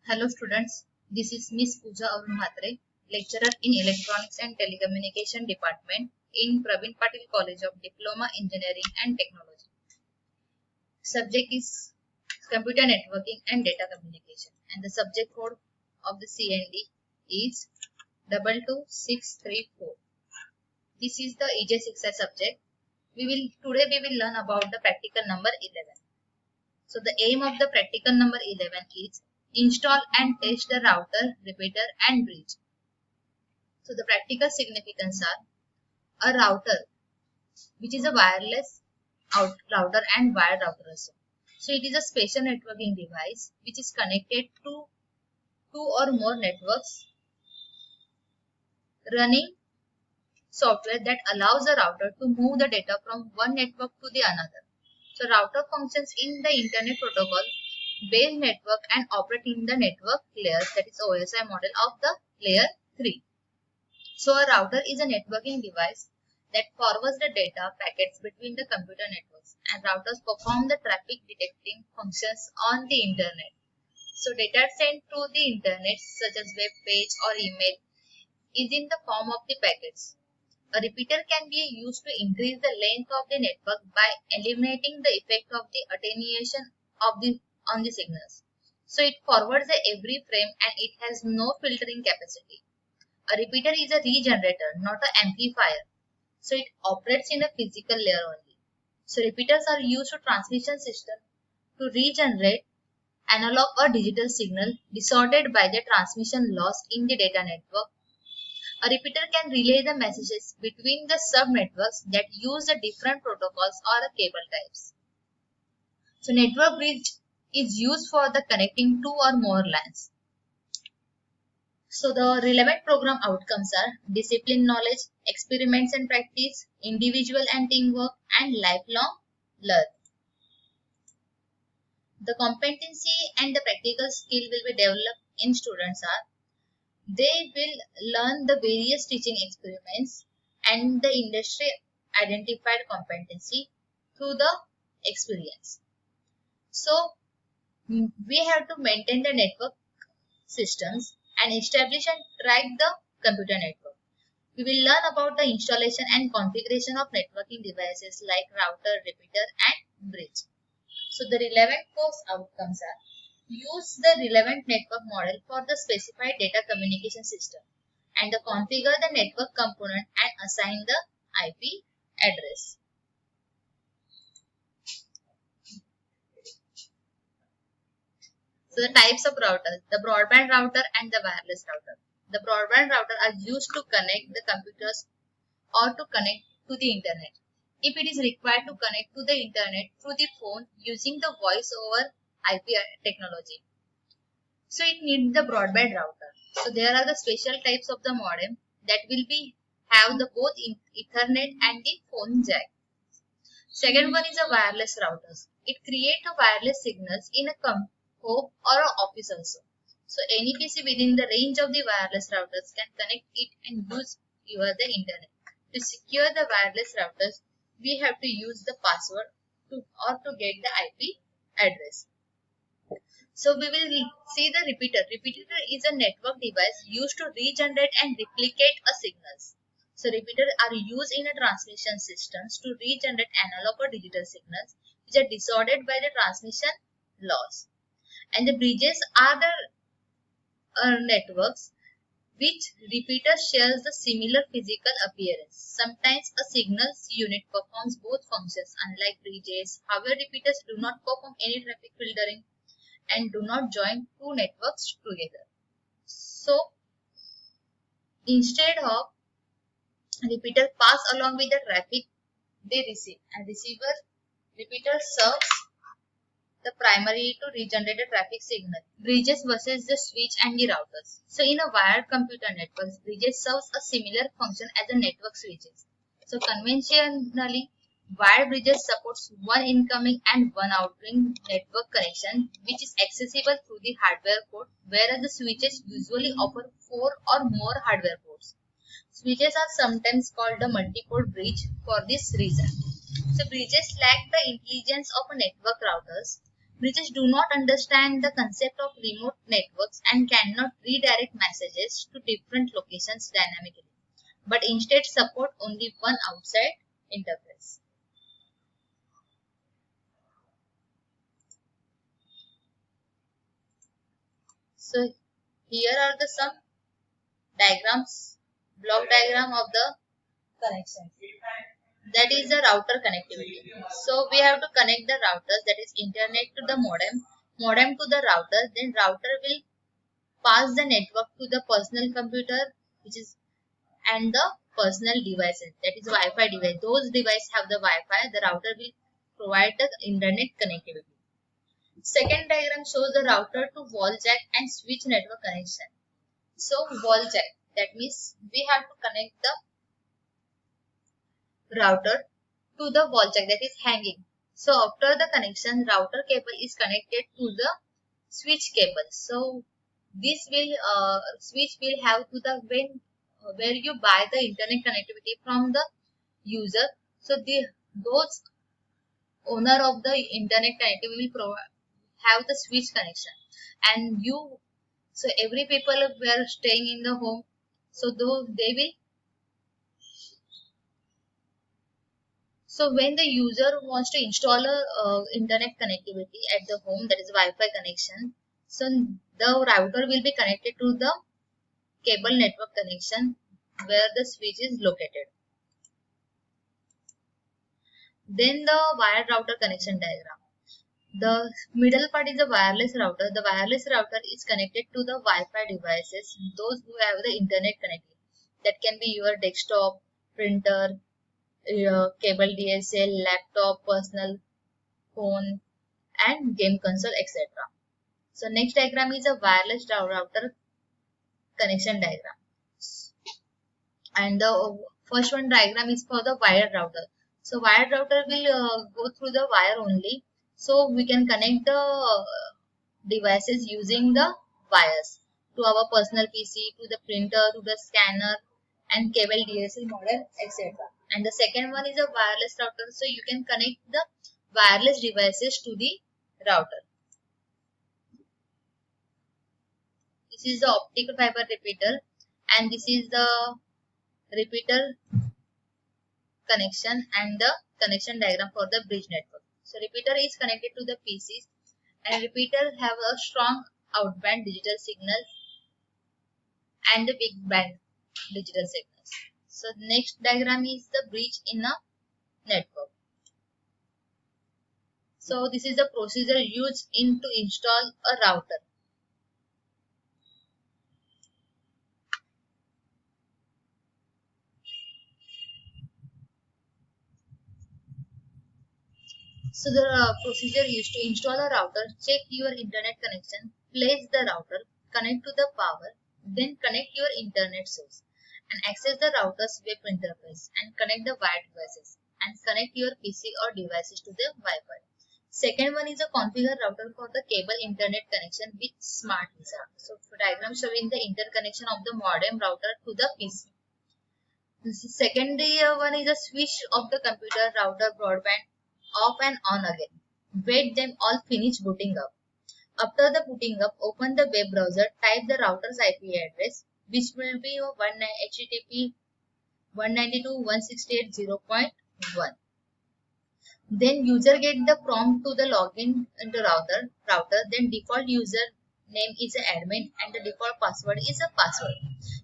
Hello students, this is Miss Pooja Arun Mhatre, lecturer in Electronics and Telecommunication Department in Praveen Patil College of Diploma Engineering and Technology. Subject is Computer Networking and Data Communication, and the subject code of the CND is 22634. This is the EJ6I subject. Today we will learn about the practical number 11. So the aim of the practical number 11 is install and test the router, repeater and bridge. So the practical significance are a router, which is a wireless router and wired router also. So it is a special networking device which is connected to two or more networks running software that allows the router to move the data from one network to the another. So router functions in the Internet Protocol based network and operate in the network layer, that is OSI model of the layer 3. So a router is a networking device that forwards the data packets between the computer networks, and routers perform the traffic detecting functions on the internet. So data sent to the internet such as web page or email is in the form of the packets. A repeater can be used to increase the length of the network by eliminating the effect of the attenuation on the signals. So it forwards every frame and it has no filtering capacity. A repeater is a regenerator, not an amplifier. So it operates in a physical layer only. So repeaters are used to transmission system to regenerate analog or digital signal distorted by the transmission loss in the data network. A repeater can relay the messages between the sub-networks that use the different protocols or cable types. So network bridge is used for the connecting two or more LANs. So the relevant program outcomes are discipline knowledge, experiments and practice, individual and teamwork, and lifelong learning. The competency and the practical skill will be developed in students are they will learn the various teaching experiments and the industry identified competency through the experience. So we have to maintain the network systems and establish and track the computer network. We will learn about the installation and configuration of networking devices like router, repeater and bridge. So the relevant course outcomes are use the relevant network model for the specified data communication system and configure the network component and assign the IP address. So the types of routers, the broadband router and the wireless router. The broadband router are used to connect the computers or to connect to the internet. If it is required to connect to the internet through the phone using the voice over IP technology, so it needs the broadband router. So there are the special types of the modem that will have the both Ethernet and the phone jack. Second one is a wireless routers. It creates a wireless signals in a home or an office also. So any PC within the range of the wireless routers can connect it and use the internet. To secure the wireless routers, we have to use the password to get the IP address. So we will see the repeater. Repeater is a network device used to regenerate and replicate a signals. So repeaters are used in a transmission systems to regenerate analog or digital signals which are distorted by the transmission loss. And the bridges are the networks which repeater shares the similar physical appearance. Sometimes a signals unit performs both functions unlike bridges. However, repeaters do not perform any traffic filtering and do not join two networks together. So instead of repeater pass along with the traffic they receive, and repeater serves the primary to regenerate the traffic signal. Bridges versus the switch and the routers. So in a wired computer network, bridges serves a similar function as the network switches. So conventionally, wired bridges supports one incoming and one outgoing network connection which is accessible through the hardware port, whereas the switches usually offer 4 or more hardware ports. Switches are sometimes called a multi-port bridge for this reason. So bridges lack the intelligence of a network routers Breaches do not understand the concept of remote networks and cannot redirect messages to different locations dynamically, but instead support only one outside interface. So here are the some diagrams, block diagram of the connection. That is the router connectivity. So we have to connect the routers, that is internet to the modem, modem to the router, then router will pass the network to the personal computer, which is and the personal devices, that is Wi-Fi device. Those devices have the Wi-Fi, the router will provide the internet connectivity. Second diagram shows the router to wall jack and switch network connection. So wall jack, that means we have to connect the router to the wall jack that is hanging. So after the connection, router cable is connected to the switch cable. So this will switch will have to the when where you buy the internet connectivity from the user. So those owner of the internet connectivity will provide have the switch connection, and you, so every people were staying in the home, so though they will, so when the user wants to install a internet connectivity at the home, that is Wi-Fi connection, so the router will be connected to the cable network connection where the switch is located. Then the wired router connection diagram. The middle part is the wireless router. The wireless router is connected to the Wi-Fi devices, those who have the internet connectivity. That can be your desktop, printer, cable DSL, laptop, personal phone, and game console, etc. So next diagram is a wireless router connection diagram. And the first one diagram is for the wired router. So wired router will go through the wire only. So we can connect the devices using the wires to our personal PC, to the printer, to the scanner, and cable DSL modem, etc. And the second one is a wireless router. So you can connect the wireless devices to the router. This is the optical fiber repeater, and this is the repeater connection and the connection diagram for the bridge network. So repeater is connected to the PCs, and repeater have a strong outband digital signal and the big band digital signals. So next diagram is the bridge in a network. So this is the procedure used to install a router. So the procedure is to install a router, check your internet connection, place the router, connect to the power, then connect your internet source and access the router's web interface and connect the wired devices and connect your PC or devices to the Wi-Fi. Second one is a configure router for the cable internet connection with smart wizard. So diagram showing the interconnection of the modem router to the PC. The second one is a switch of the computer, router, broadband off and on again. Wait them all finish booting up. After the booting up, open the web browser, type the router's IP address, which will be HTTP 192.168.0.1. Then user get the prompt to the login into router. Then default user name is an admin and the default password is a password.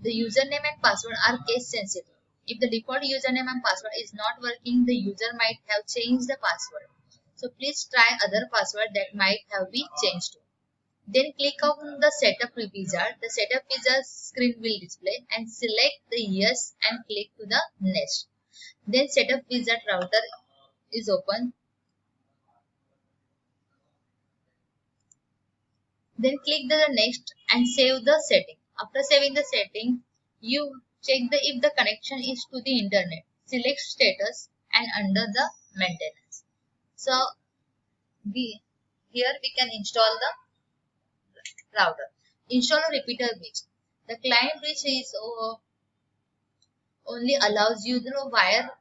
The username and password are case sensitive. If the default username and password is not working, the user might have changed the password. So please try other password that might have been changed. Then click on the setup wizard. The setup wizard screen will display and select the yes and click to the next. Then setup wizard router is open. Then click the next and save the setting. After saving the setting, you check if the connection is to the internet. Select status and under the maintenance. So here we can install the router. Install a repeater bridge. The client bridge is only allows you the wire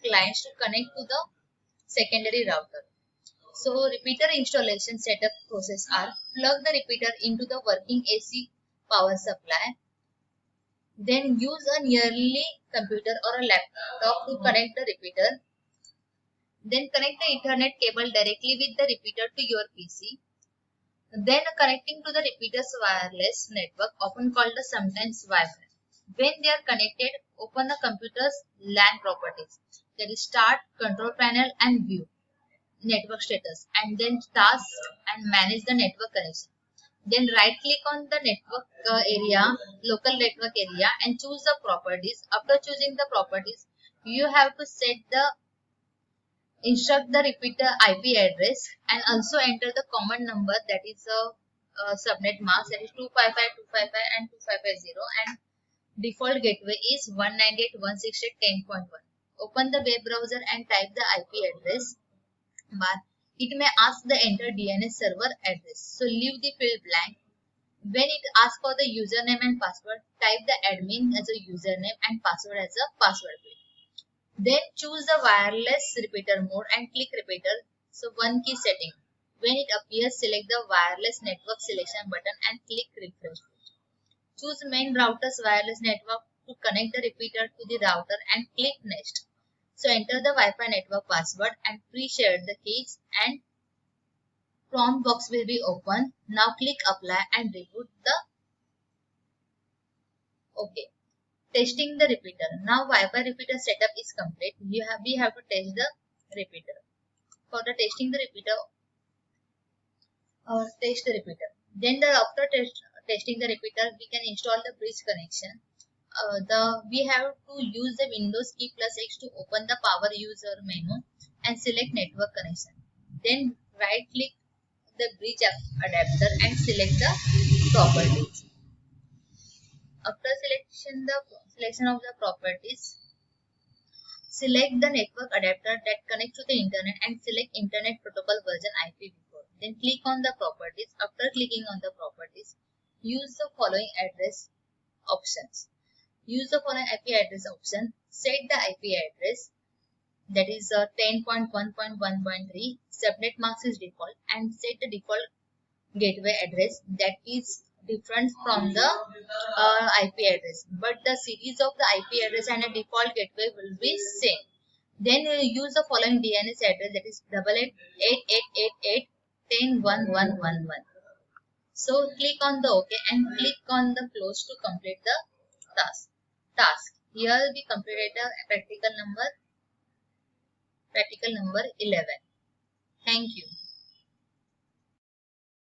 clients to connect to the secondary router. So repeater installation setup process are: plug the repeater into the working AC power supply. Then use a nearly computer or a laptop to connect the repeater. Then connect the Ethernet cable directly with the repeater to your PC. Then connecting to the repeater's wireless network, often called the sometimes Wi-Fi. When they are connected, open the computer's LAN properties. That is start, control panel and view network status, and then task and manage the network connection. Then right click on the network area, local network area, and choose the properties. After choosing the properties, you have to set the instruct the repeater IP address and also enter the common number, that is a subnet mask, that is 255.255 and 2550, and default gateway is 198.168.10.1. Open the web browser and type the IP address bar. It may ask the enter DNS server address, so leave the field blank. When it asks for the username and password, type the admin as a username and password as a password field. Then choose the wireless repeater mode and click repeater. So one key setting. When it appears, select the wireless network selection button and click refresh. Choose main router's wireless network to connect the repeater to the router and click next. So enter the Wi-Fi network password and pre-share the keys and prompt box will be open. Now click apply and reboot the OK. Testing the repeater. Now Wi-Fi repeater setup is complete. We have to test the repeater. For the testing the repeater, test the repeater. Then after testing the repeater, we can install the bridge connection. We have to use the Windows key plus X to open the power user menu and select network connection. Then right click the bridge adapter and select the properties. After selection of the properties, select the network adapter that connects to the internet and select internet protocol version IPv4. Then click on the properties. After clicking on the properties, use the following address options. Use the following IP address option. Set the IP address, that is 10.1.1.3. Subnet mask is default, and set the default gateway address that is different from the IP address, but the series of the IP address and the default gateway will be same. Then use the following DNS address, that is 888888101111. So click on the OK and click on the close to complete the task. Here we completed the practical number 11. Thank you.